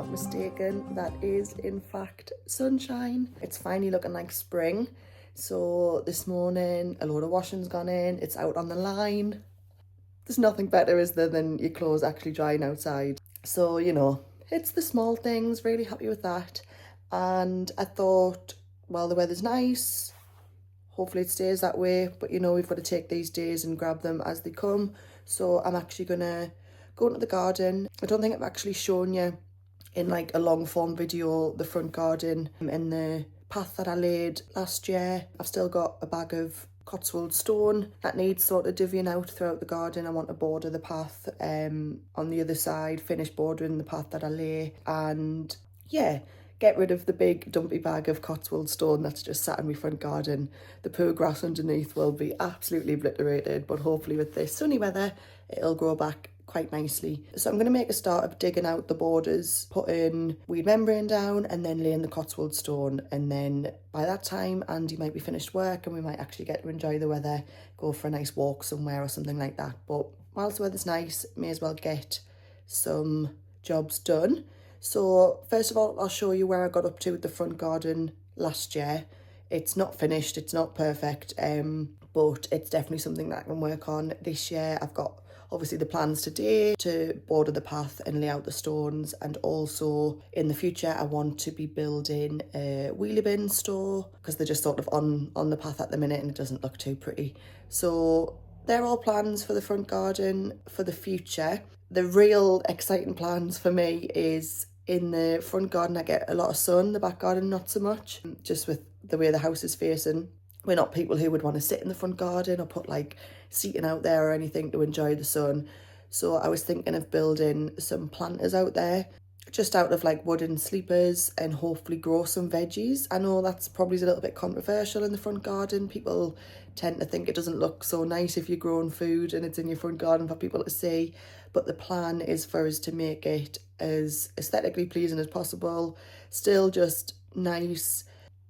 not mistaken, that is in fact sunshine. It's finally looking like spring. So this morning a load of washing's gone in, it's out on the line. There's nothing better, is there, than your clothes actually drying outside. So, you know, it's the small things, really happy with that. And I thought, well, the weather's nice, hopefully it stays that way, but you know, we've got to take these days and grab them as they come. So I'm actually gonna go into the garden. I don't think I've actually shown you in like a long form video the front garden and the path that I laid last year. I've still got a bag of cotswold stone that needs sort of divvying out throughout the garden. I want to border the path on the other side, finish bordering the path that I lay, and yeah, get rid of the big dumpy bag of cotswold stone that's just sat in my front garden. The poor grass underneath will be absolutely obliterated, but hopefully with this sunny weather it'll grow back quite nicely. So I'm going to make a start of digging out the borders, putting weed membrane down and then laying the cotswold stone, and then by that time Andy might be finished work and we might actually get to enjoy the weather, go for a nice walk somewhere or something like that. But whilst the weather's nice, may as well get some jobs done. So first of all, I'll show you where I got up to with the front garden last year. It's not finished, it's not perfect, but it's definitely something that I can work on this year. I've got obviously the plans today to border the path and lay out the stones, and also in the future I want to be building a wheelie bin store because they're just sort of on the path at the minute and it doesn't look too pretty. So they're all plans for the front garden for the future. The real exciting plans for me is in the front garden I get a lot of sun, the back garden not so much, just with the way the house is facing. We're not people who would want to sit in the front garden or put like seating out there or anything to enjoy the sun. So I was thinking of building some planters out there, just out of like wooden sleepers, and hopefully grow some veggies. I know that's probably a little bit controversial in the front garden. People tend to think it doesn't look so nice if you're growing food and it's in your front garden for people to see. But the plan is for us to make it as aesthetically pleasing as possible, still just nice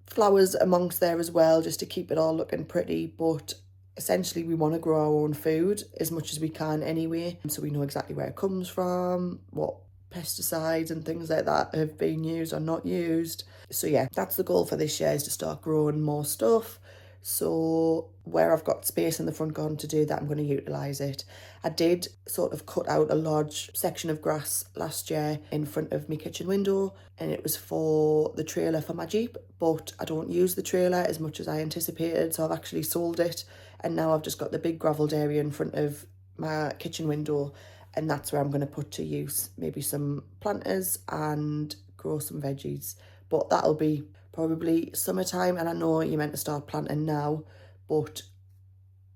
flowers amongst there as well, just to keep it all looking pretty. But essentially we want to grow our own food as much as we can anyway, so we know exactly where it comes from, what pesticides and things like that have been used or not used. So yeah, that's the goal for this year, is to start growing more stuff. So where I've got space in the front garden to do that, I'm going to utilise it. I did sort of cut out a large section of grass last year in front of my kitchen window, and it was for the trailer for my Jeep, but I don't use the trailer as much as I anticipated, so I've actually sold it, and now I've just got the big gravelled area in front of my kitchen window, and that's where I'm going to put to use maybe some planters and grow some veggies. But that'll be probably summertime, and I know you're meant to start planting now, but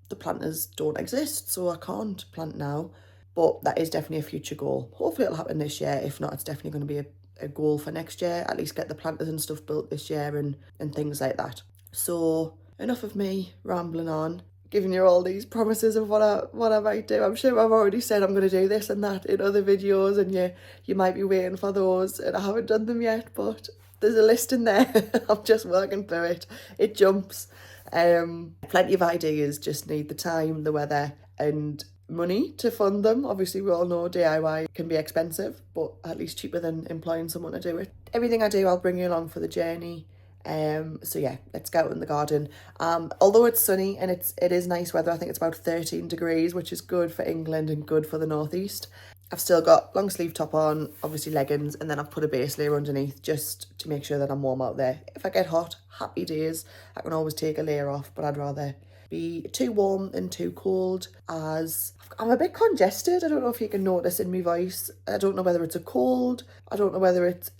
the planters don't exist, so I can't plant now. But that is definitely a future goal. Hopefully it'll happen this year. If not, it's definitely going to be a goal for next year, at least get the planters and stuff built this year and things like that. So enough of me rambling on, giving you all these promises of what I might do. I'm sure I've already said I'm going to do this and that in other videos, and you might be waiting for those, and I haven't done them yet, but there's a list in there. I'm just working through it. It jumps. Plenty of ideas, just need the time, the weather and money to fund them. Obviously we all know DIY can be expensive, but at least cheaper than employing someone to do it. Everything I do, I'll bring you along for the journey. So yeah, let's go out in the garden. Although it's sunny and it is nice weather, I think it's about 13 degrees, which is good for England and good for the northeast. I've still got long sleeve top on, obviously leggings, and then I've put a base layer underneath just to make sure that I'm warm out there. If I get hot, happy days, I can always take a layer off, but I'd rather be too warm than too cold, as I'm a bit congested. I don't know if you can notice in my voice. I don't know whether it's a cold, I don't know whether it's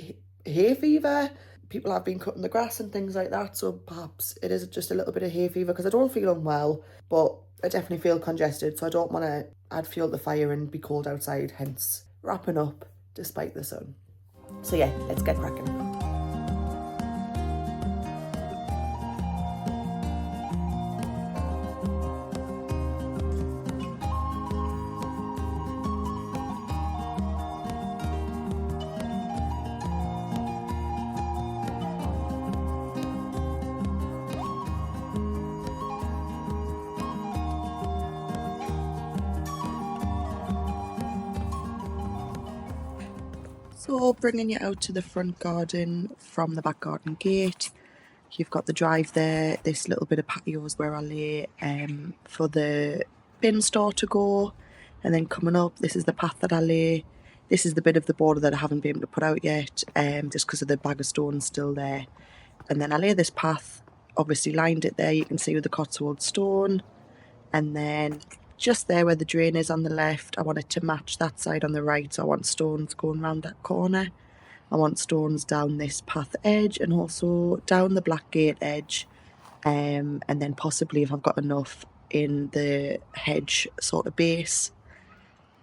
hay fever. People have been cutting the grass and things like that, so perhaps it is just a little bit of hay fever, because I don't feel unwell, but I definitely feel congested, so I don't want to add fuel to the fire and be cold outside, hence wrapping up despite the sun. So yeah, let's get cracking. So bringing you out to the front garden from the back garden gate. You've got the drive there, this little bit of patio is where I lay for the bin store to go. And then coming up, this is the path that I lay. This is the bit of the border that I haven't been able to put out yet, just because of the bag of stones still there. And then I lay this path, obviously lined it there, you can see with the cotswold stone. And then just there where the drain is on the left, I want it to match that side on the right, so I want stones going round that corner. I want stones down this path edge and also down the black gate edge, and then possibly, if I've got enough, in the hedge sort of base.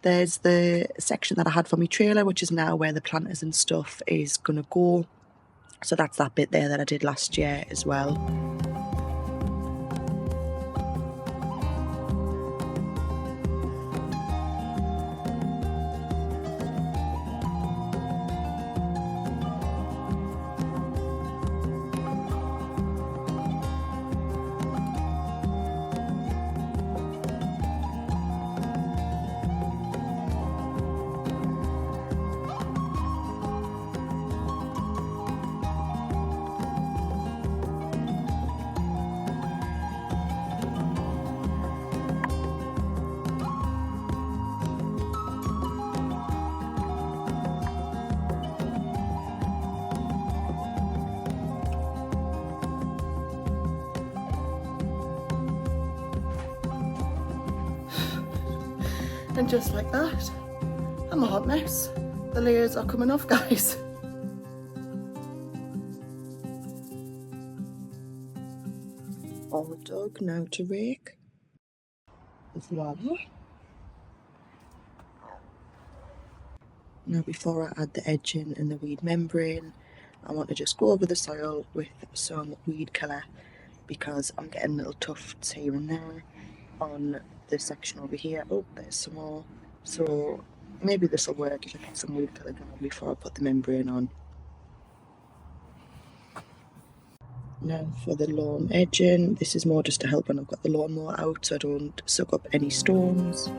There's the section that I had for my trailer, which is now where the planters and stuff is going to go. So that's that bit there that I did last year as well. And just like that, I'm a hot mess. The layers are coming off, guys. All dug, now to rake. Voila. Now before I add the edging and the weed membrane, I want to just go over the soil with some weed killer because I'm getting little tufts here and there on the section over here. Oh, there's some more. So maybe this will work if I get some weed killer down before I put the membrane on. Now for the lawn edging, this is more just to help when I've got the lawnmower out so I don't suck up any stones.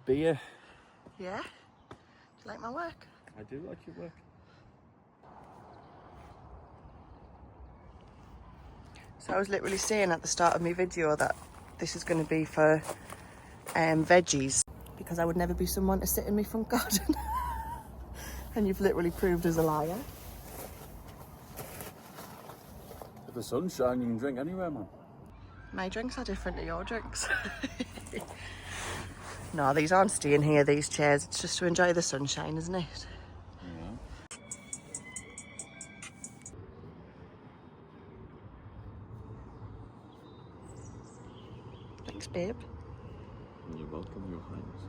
Beer. Yeah? Do you like my work? I do like your work. So I was literally saying at the start of my video that this is going to be for veggies because I would never be someone to sit in my front garden. And you've literally proved as a liar. If the sun's shining, you can drink anywhere, man. My drinks are different to your drinks. No, these aren't staying here, these chairs. It's just to enjoy the sunshine, isn't it? Yeah. Thanks, babe. You're welcome, your highness.